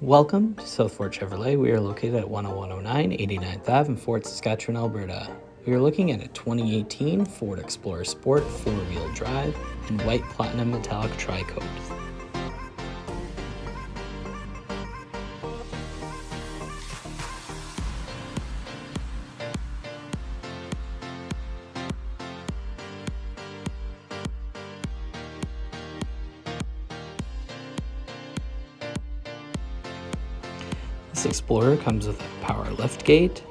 Welcome to South Fort Chevrolet. We are located at 10109 89th Ave in Fort Saskatchewan, Alberta. We are looking at a 2018 Ford Explorer Sport 4-wheel drive in white platinum metallic tri-coat. This Explorer comes with a power liftgate.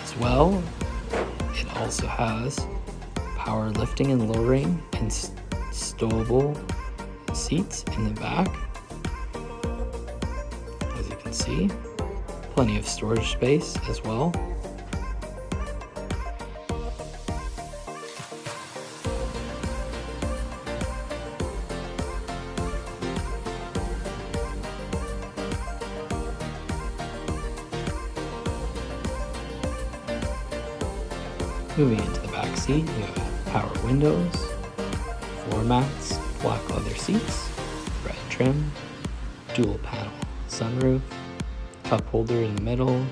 As well, it also has power lifting and lowering and stowable seats in the back. As you can see, plenty of storage space as well. Moving into the back seat, you have power windows, floor mats, black leather seats, red trim, dual panel sunroof, cup holder in the middle,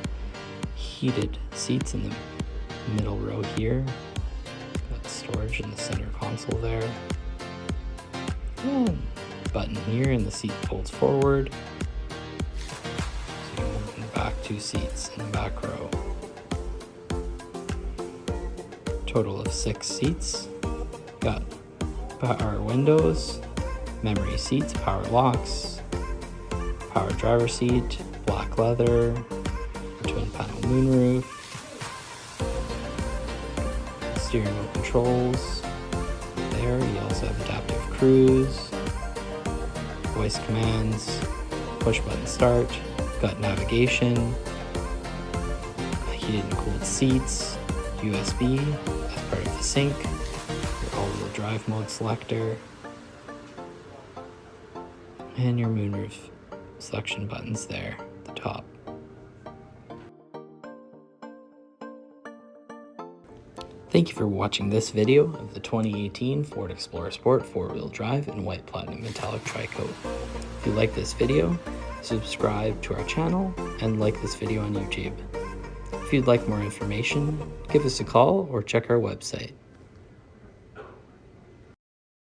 heated seats in the middle row here, got storage in the center console there, and button here and the seat folds forward, so you move in the back two seats in the back row. Total of 6 seats. Got power windows, memory seats, power locks, power driver seat, black leather, twin panel moonroof, steering wheel controls. There, you also have adaptive cruise, voice commands, push button start, got navigation, heated and cooled seats, USB as part of the sync, your all-wheel drive mode selector, and your moonroof selection buttons there at the top. Thank you for watching this video of the 2018 Ford Explorer Sport 4-wheel drive in white platinum metallic tri-coat. If you like this video, subscribe to our channel and like this video on YouTube. If you'd like more information, give us a call or check our website.